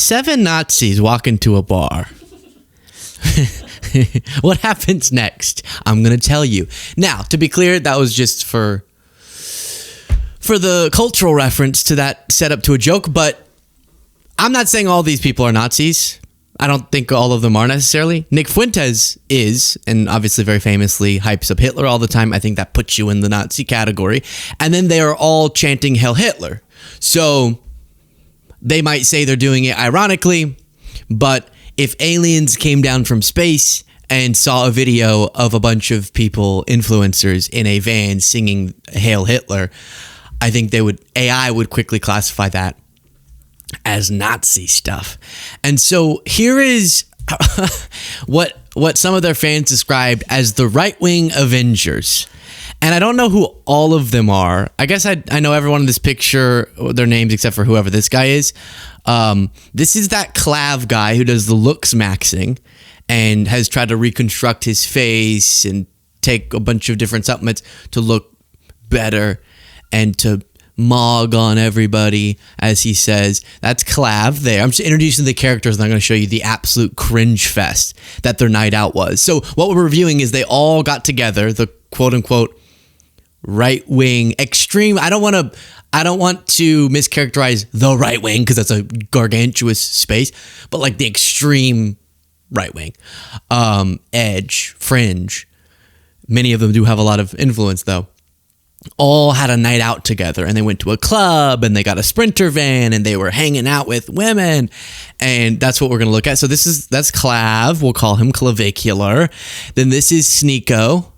7 Nazis walk into a bar. What happens next? I'm going to tell you. Now, to be clear, that was just for the cultural reference to that setup to a joke, but I'm not saying all these people are Nazis. I don't think all of them are necessarily. Nick Fuentes is, and obviously very famously hypes up Hitler all the time. I think that puts you in the Nazi category. And then they are all chanting Hail Hitler. So they might say they're doing it ironically, but if aliens came down from space and saw a video of a bunch of people, influencers, in a van singing Hail Hitler, I think AI would quickly classify that as Nazi stuff. And so here is what some of their fans described as the right-wing Avengers. And I don't know who all of them are. I guess I know everyone in this picture, their names except for whoever this guy is. This is that Clav guy who does the looks maxing and has tried to reconstruct his face and take a bunch of different supplements to look better and to mog on everybody, as he says. That's Clav there. I'm just introducing the characters and I'm going to show you the absolute cringe fest that their night out was. So what we're reviewing is they all got together, the quote-unquote right-wing extreme. I don't want to mischaracterize the right wing because that's a gargantuous space, but like the extreme right wing, edge, fringe. Many of them do have a lot of influence though. All had a night out together and they went to a club and they got a Sprinter van and they were hanging out with women, and that's what we're going to look at. So that's Clav. We'll call him Clavicular. Then this is Sneeko.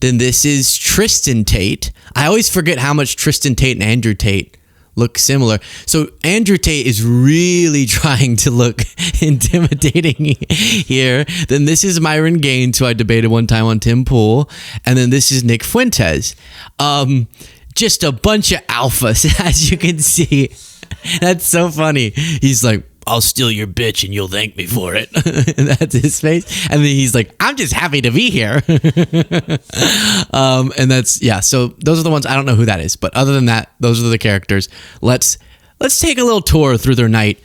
Then this is Tristan Tate. I always forget how much Tristan Tate and Andrew Tate look similar. So Andrew Tate is really trying to look intimidating here. Then this is Myron Gaines, who I debated one time on Tim Pool. And then this is Nick Fuentes. Just a bunch of alphas, as you can see. That's so funny. He's like, I'll steal your bitch and you'll thank me for it. And that's his face. And then he's like, I'm just happy to be here. And that's, yeah. So those are the ones. I don't know who that is, but other than that, those are the characters. Let's take a little tour through their night,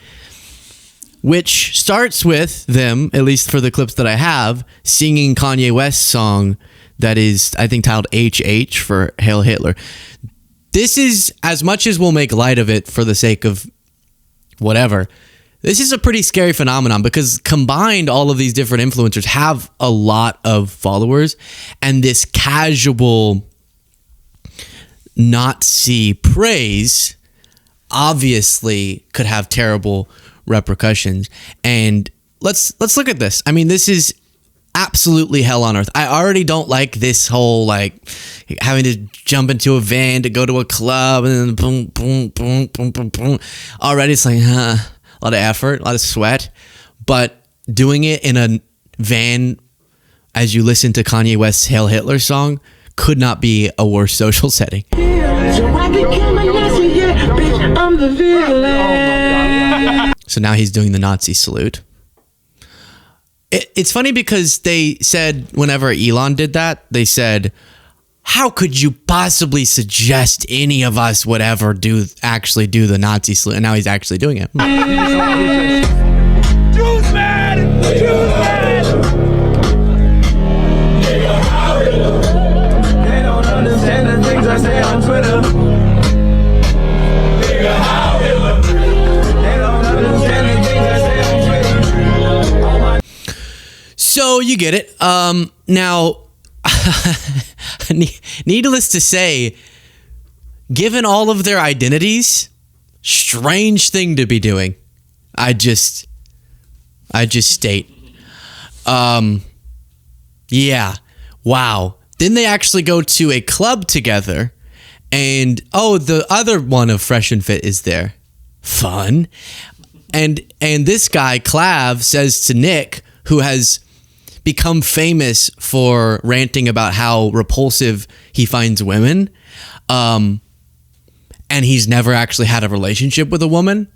which starts with them, at least for the clips that I have, singing Kanye West's song that is, I think, titled HH for Hail Hitler. This is, as much as we'll make light of it for the sake of whatever, this is a pretty scary phenomenon because combined, all of these different influencers have a lot of followers, and this casual Nazi praise obviously could have terrible repercussions. And let's look at this. I mean, this is absolutely hell on earth. I already don't like this whole like having to jump into a van to go to a club and then boom, boom, boom, boom, boom, boom. Already it's like, a lot of effort, a lot of sweat, but doing it in a van as you listen to Kanye West's Hail Hitler song could not be a worse social setting. So now he's doing the Nazi salute. It's funny because they said whenever Elon did that, they said, how could you possibly suggest any of us would ever actually do the Nazi salute? And now he's actually doing it. Juice man! Juice man! They don't understand the things I say on Twitter. Nigga, how Hitler? They don't understand the things I say on Twitter. So you get it. Now, needless to say, given all of their identities, strange thing to be doing. I just state. Yeah. Wow. Then they actually go to a club together, and the other one of Fresh and Fit is there. Fun. And this guy, Clav, says to Nick, who has become famous for ranting about how repulsive he finds women, and he's never actually had a relationship with a woman.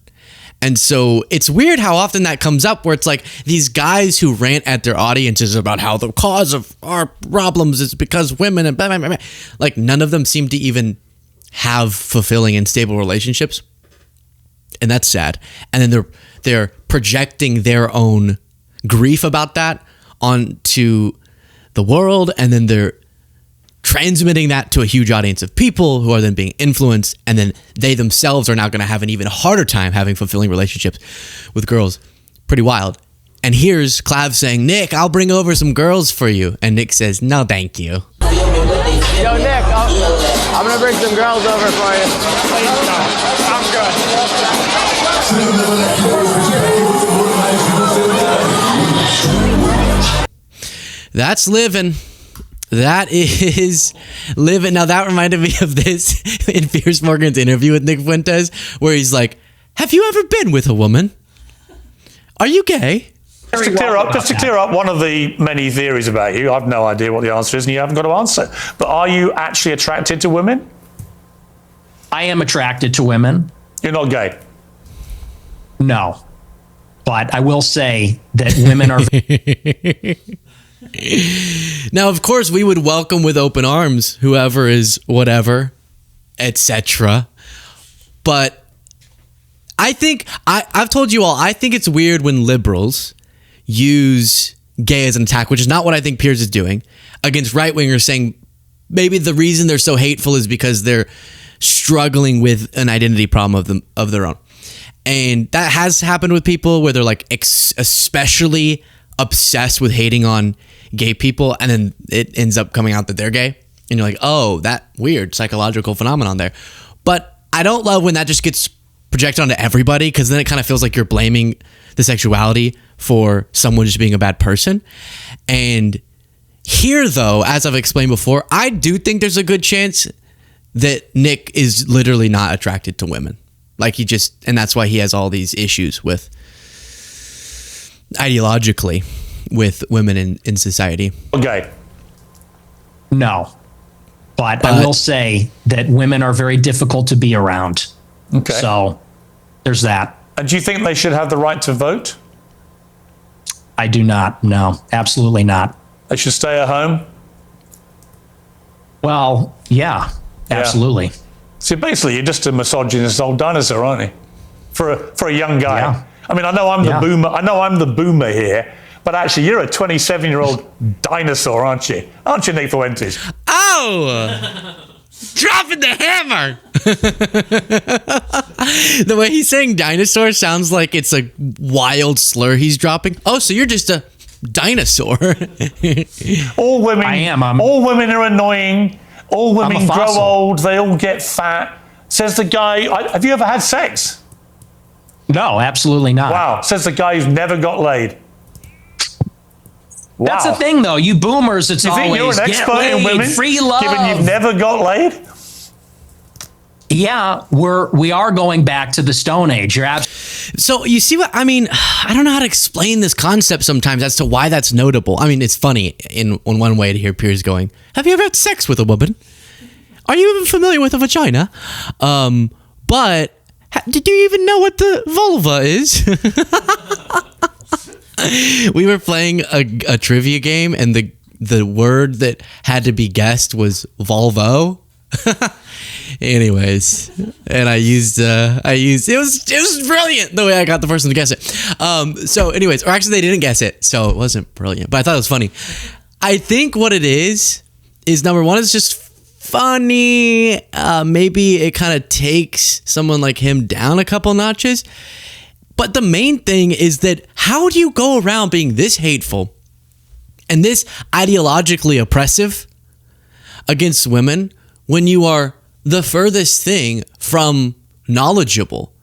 And so it's weird how often that comes up, where it's like these guys who rant at their audiences about how the cause of our problems is because women and blah, blah, blah, blah. Like none of them seem to even have fulfilling and stable relationships. and that's sad. And then they're projecting their own grief about that onto the world, and then they're transmitting that to a huge audience of people who are then being influenced, and then they themselves are now going to have an even harder time having fulfilling relationships with girls. Pretty wild. And here's Clav saying, Nick, I'll bring over some girls for you. And Nick says, no, thank you. Yo, Nick, I'm gonna bring some girls over for you. I'm good. That's living. That is living. Now, that reminded me of this in Piers Morgan's interview with Nick Fuentes, where he's like, have you ever been with a woman? Are you gay? Just to clear up one of the many theories about you, I have no idea what the answer is and you haven't got to answer. But are you actually attracted to women? I am attracted to women. You're not gay? No. But I will say that women are... Now, of course, we would welcome with open arms whoever is whatever, etc. But I think, I've told you all, I think it's weird when liberals use gay as an attack, which is not what I think Piers is doing, against right-wingers, saying maybe the reason they're so hateful is because they're struggling with an identity problem of their own. And that has happened with people where they're like especially obsessed with hating on gay people, and then it ends up coming out that they're gay, and you're like, oh, that weird psychological phenomenon there. But I don't love when that just gets projected onto everybody, because then it kind of feels like you're blaming the sexuality for someone just being a bad person. And here, though, as I've explained before, I do think there's a good chance that Nick is literally not attracted to women. Like and that's why he has all these issues with ideologically with women in society. Okay. No. But I will say that women are very difficult to be around. Okay. So there's that. And do you think they should have the right to vote? I do not. No, absolutely not. They should stay at home? Well, yeah, absolutely. See, basically, you're just a misogynist old dinosaur, aren't you? For a young guy. Yeah. I mean, I know I'm the boomer. I know I'm the boomer here, but actually, you're a 27-year-old dinosaur, aren't you? Aren't you, Nick Fuentes? Oh! Dropping the hammer! The way he's saying dinosaur sounds like it's a wild slur he's dropping. Oh, so you're just a dinosaur. All women. I am. All women are annoying. All women grow fossil. old. They all get fat. Says the guy. Have you ever had sex? No, absolutely not. Wow. Says the guy who's never got laid. Wow. That's the thing, though. You boomers, it's You think always you're an get expert laid, in women, free love. given you've never got laid? Yeah, we are going back to the Stone Age. You're So you see what I mean? I don't know how to explain this concept sometimes as to why that's notable. I mean, it's funny in one way to hear Piers going, have you ever had sex with a woman? Are you even familiar with a vagina? But did you even know what the vulva is? We were playing a trivia game, and the word that had to be guessed was Volvo. Anyways, and I used it was brilliant the way I got the person to guess it. So anyways, or actually they didn't guess it, so it wasn't brilliant, but I thought it was funny. I think what it is number one, it's just funny. Maybe it kind of takes someone like him down a couple notches. But the main thing is that how do you go around being this hateful and this ideologically oppressive against women when you are the furthest thing from knowledgeable,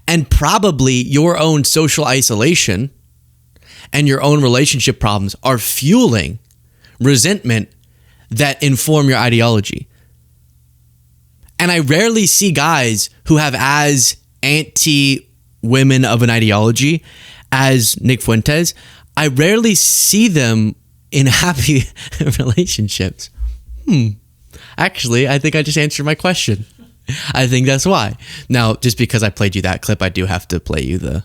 and probably your own social isolation and your own relationship problems are fueling resentment that inform your ideology? And I rarely see guys who have as anti-women of an ideology as Nick Fuentes. I rarely see them in happy relationships. Actually, I think I just answered my question. I think that's why. Now, just because I played you that clip, I do have to play you the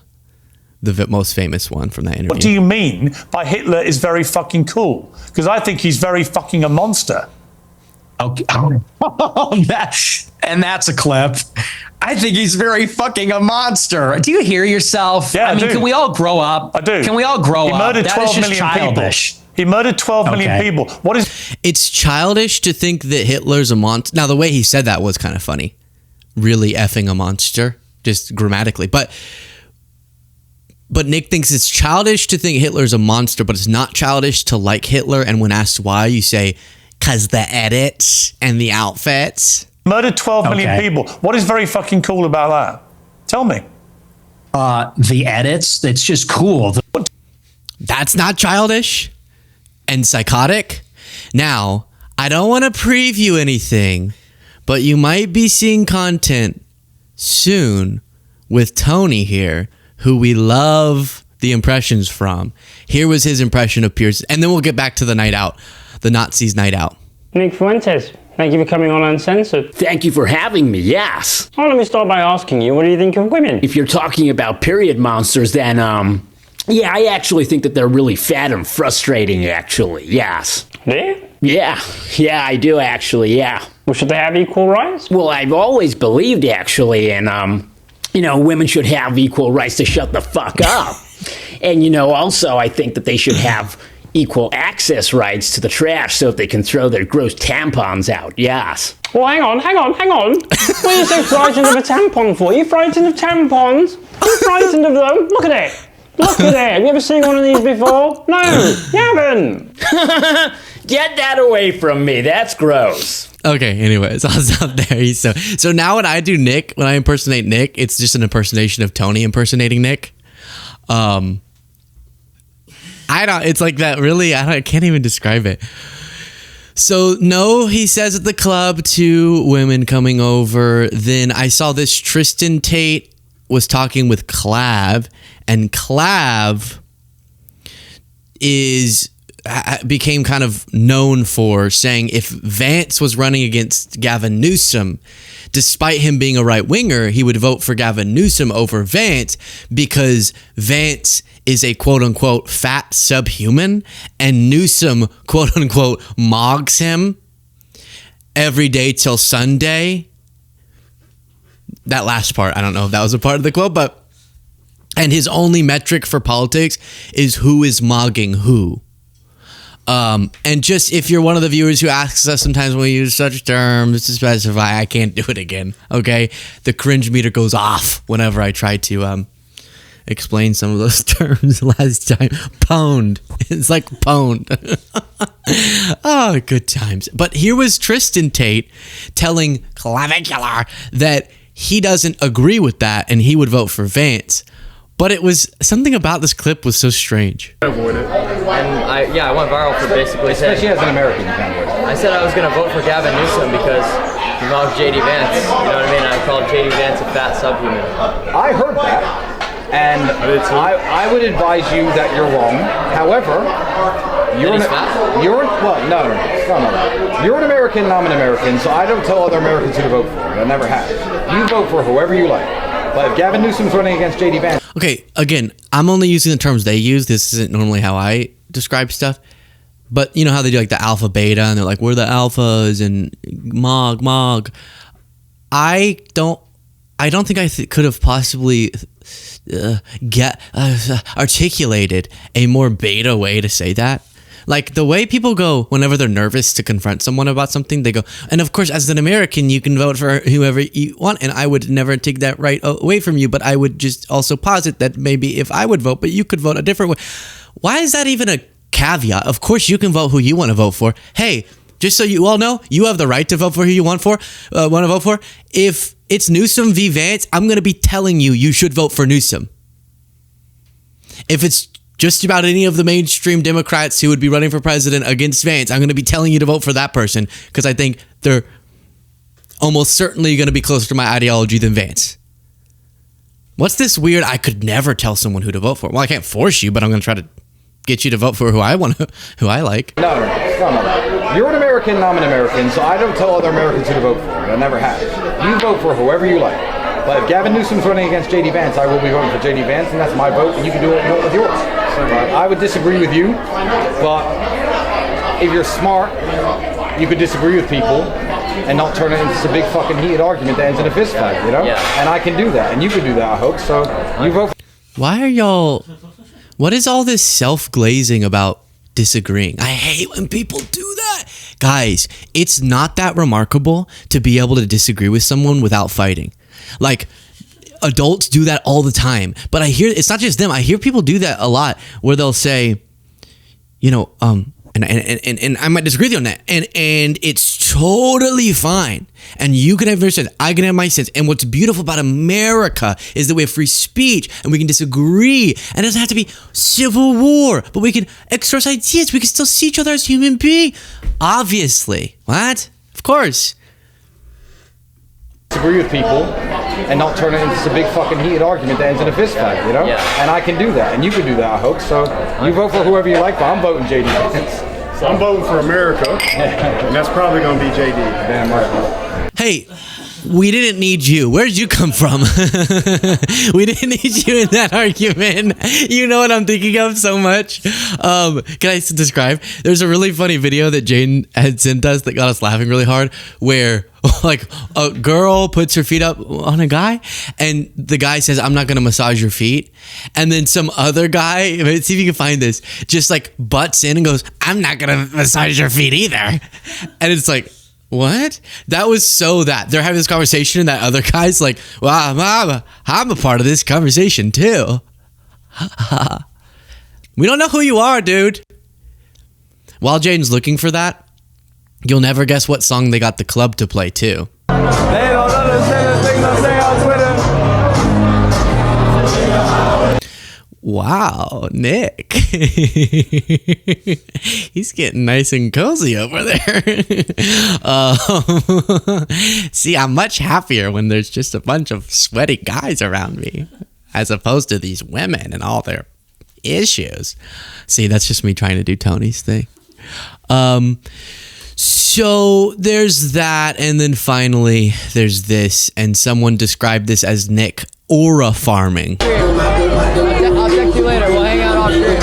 most famous one from that interview. What do you mean by Hitler is very fucking cool? Because I think he's very fucking a monster. Okay. And that's a clip. I think he's very fucking a monster. Do you hear yourself? Yeah, I mean, do. can we all grow up? I do. Can we all grow He up? murdered That 12 is just million childish. people. He murdered 12 million Okay. people. What is It's childish to think that Hitler's a monster. Now, the way he said that was kind of funny. Really effing a monster, just grammatically. But Nick thinks it's childish to think Hitler's a monster, but it's not childish to like Hitler. And when asked why, you say, "'Cause the edits and the outfits." murdered 12 million Okay. people? What is very fucking cool about that? Tell me. The edits, it's just cool. That's not childish and psychotic. Now, I don't want to preview anything, but you might be seeing content soon with Tony here, who we love the impressions from. Here was his impression of Pierce, and then we'll get back to the night out, the Nazis' night out. Nick Fuentes, thank you for coming on Uncensored. Thank you for having me, yes. Oh, let me start by asking you, what do you think of women? If you're talking about period monsters, then, yeah, I actually think that they're really fat and frustrating, actually, yes. Yeah? Yeah, I do, actually, yeah. Well, should they have equal rights? Well, I've always believed, actually, in, women should have equal rights to shut the fuck up. And, also, I think that they should have equal access rights to the trash so that they can throw their gross tampons out, yes. Well, hang on. What are you so frightened of a tampon for? Are you frightened of tampons? Are you frightened of them? Look at it. Have you ever seen one of these before? No, you haven't. Get that away from me, that's gross. Okay, anyways, I'll stop there. So now when I do Nick, when I impersonate Nick, it's just an impersonation of Tony impersonating Nick. It's like that really, I can't even describe it. So no, he says at the club to women coming over. Then I saw this Tristan Tate was talking with Clav, and Clav became kind of known for saying if Vance was running against Gavin Newsom, despite him being a right winger, he would vote for Gavin Newsom over Vance because Vance is a quote unquote fat subhuman and Newsom quote unquote mogs him every day till Sunday. That last part, I don't know if that was a part of the quote, and his only metric for politics is who is mogging who. And just if you're one of the viewers who asks us sometimes when we use such terms to specify, I can't do it again. Okay, the cringe meter goes off whenever I try to explain some of those terms. Last time, pwned. It's like pwned. Oh, good times. But here was Tristan Tate telling Clavicular that he doesn't agree with that and he would vote for Vance. But it was something about this clip was so strange. Avoid it. And I went viral for basically saying, Especially as an American, you can't avoid it. I said I was going to vote for Gavin Newsom because he mocked JD Vance. You know what I mean? I called JD Vance a fat subhuman. I heard that, and I would advise you that you're wrong. However, you're he's fat? You're no. You're an American, and I'm an American, so I don't tell other Americans who to vote for. I never have. You vote for whoever you like. But if Gavin Newsom's running against JD Vance. Okay, again, I'm only using the terms they use. This isn't normally how I describe stuff. But you know how they do like the alpha beta and they're like, we're the alphas and mog. I don't think I could have possibly articulated a more beta way to say that. Like the way people go whenever they're nervous to confront someone about something, they go, and of course, as an American, you can vote for whoever you want, and I would never take that right away from you, but I would just also posit that maybe if I would vote, but you could vote a different way. Why is that even a caveat? Of course, you can vote who you want to vote for. Hey, just so you all know, you have the right to vote for who you want to vote for. If it's Newsom v. Vance, I'm going to be telling you should vote for Newsom. If it's just about any of the mainstream Democrats who would be running for president against Vance, I'm going to be telling you to vote for that person because I think they're almost certainly going to be closer to my ideology than Vance. What's this weird, I could never tell someone who to vote for? Well, I can't force you, but I'm going to try to get you to vote for who I like. No. You're an American, and I'm an American, so I don't tell other Americans who to vote for. I never have. You vote for whoever you like. But if Gavin Newsom's running against JD Vance, I will be voting for JD Vance, and that's my vote, and you can do it with yours. I would disagree with you, but if you're smart, you could disagree with people, and not turn it into some big fucking heated argument that ends in a fist fight, you know? Yeah. And I can do that, and you can do that, I hope. So you vote Why are y'all? What is all this self-glazing about disagreeing? I hate when people do that. Guys, it's not that remarkable to be able to disagree with someone without fighting. Like, adults do that all the time. But I hear, it's not just them. I hear people do that a lot where they'll say, you know, and I might disagree with you on that. And it's totally fine. And you can have your sense. I can have my sense. And what's beautiful about America is that we have free speech and we can disagree. And it doesn't have to be civil war, but we can express ideas. We can still see each other as human beings. Obviously. What? Of course. disagree with people and not turn it into some big fucking heated argument that ends in a fist fight, you know? Yeah. And I can do that, and you can do that, I hope. So you vote for whoever you like, but I'm voting JD Vance. I'm voting for America, and that's probably going to be JD. Damn right. Hey, we didn't need you. Where did you come from? We didn't need you in that argument. You know what I'm thinking of so much. Can I describe? There's a really funny video that Jane had sent us that got us laughing really hard, where like a girl puts her feet up on a guy and the guy says, "I'm not going to massage your feet." And then some other guy, see if you can find this, just like butts in and goes, "I'm not going to massage your feet either." And it's like, what? That was so that they're having this conversation and that other guy's like, "Well, I'm a part of this conversation too." We don't know who you are, dude. While Jaden's looking for that, you'll never guess what song they got the club to play too. They don't understand the things I say on Twitter. Wow, Nick. He's getting nice and cozy over there. See, I'm much happier when there's just a bunch of sweaty guys around me, as opposed to these women and all their issues. See, that's just me trying to do Tony's thing. So there's that, and then finally there's this, and someone described this as Nick aura farming. I'll text you later. We'll hang out off screen.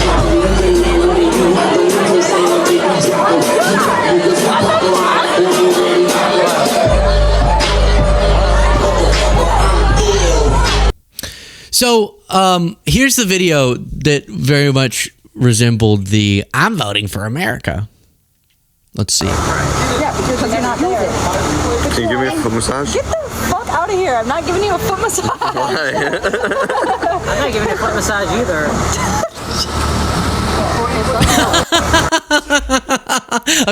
So here's the video that very much resembled the "I'm voting for America." Let's see. Yeah, because you're not there. Can you give me a foot massage? Get the fuck out of here. I'm not giving you a foot massage. I'm not giving a foot massage either.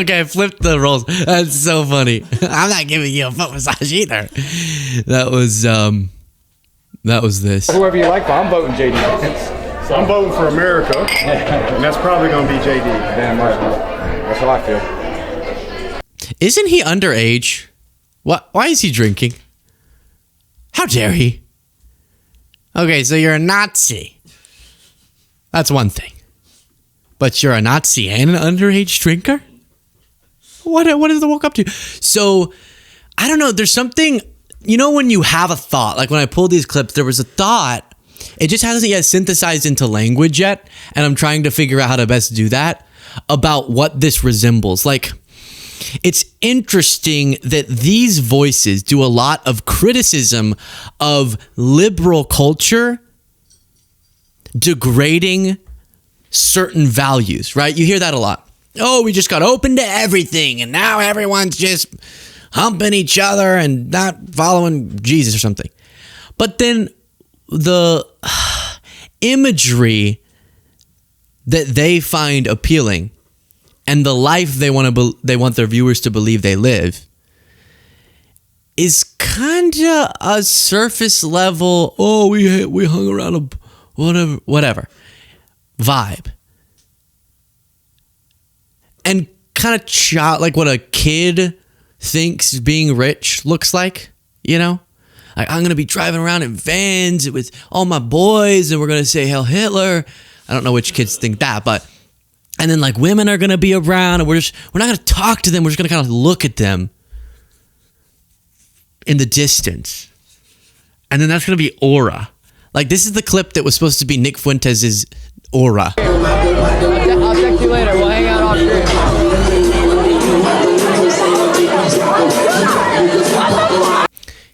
Okay, I flipped the roles. That's so funny. I'm not giving you a foot massage either. That was this. Whoever you like, but I'm voting JD Vance. So I'm voting for America, and that's probably going to be JD. Damn right. That's how I feel. Isn't he underage? What? Why is he drinking? How dare he? Okay, so you're a Nazi. That's one thing. But you're a Nazi and an underage drinker? What is the woke up to? So, I don't know. There's something, you know, when you have a thought, like when I pulled these clips, there was a thought. It just hasn't yet synthesized into language yet. And I'm trying to figure out how to best do that about what this resembles. Like, it's interesting that these voices do a lot of criticism of liberal culture degrading certain values, right? You hear that a lot. Oh, we just got open to everything and now everyone's just humping each other and not following Jesus or something. But then the imagery that they find appealing and the life they want their viewers to believe they live is kind of a surface level, oh, we hung around a whatever vibe. And kind of like what a kid thinks being rich looks like, you know? Like, I'm going to be driving around in vans with all my boys and we're going to say Hail Hitler. I don't know which kids think that, but and then like women are going to be around and we're not going to talk to them. We're just going to kind of look at them in the distance. And then that's going to be aura. Like, this is the clip that was supposed to be Nick Fuentes' aura. I'll text you later. We'll hang out off screen.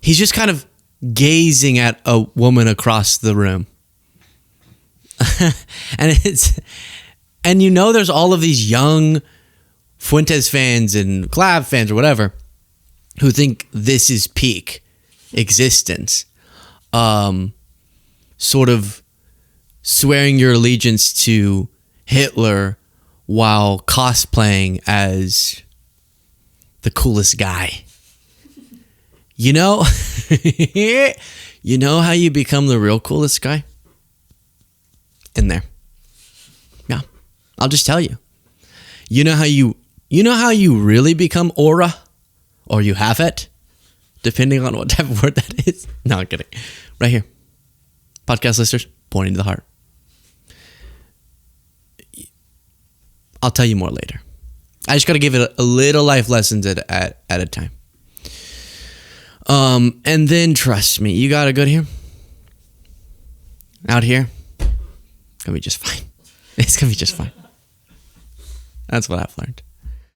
He's just kind of gazing at a woman across the room. and you know there's all of these young Fuentes fans and Clav fans or whatever who think this is peak existence. Sort of swearing your allegiance to Hitler while cosplaying as the coolest guy. You know, you know how you become the real coolest guy? In there. Yeah. I'll just tell you. You know how you really become aura? Or you have it? Depending on what type of word that is. No, I'm kidding. Right here. Podcast listeners, pointing to the heart. I'll tell you more later. I just got to give it a little life lessons at a time. And then trust me, you got it good here. Out here, gonna be just fine. It's gonna be just fine. That's what I've learned.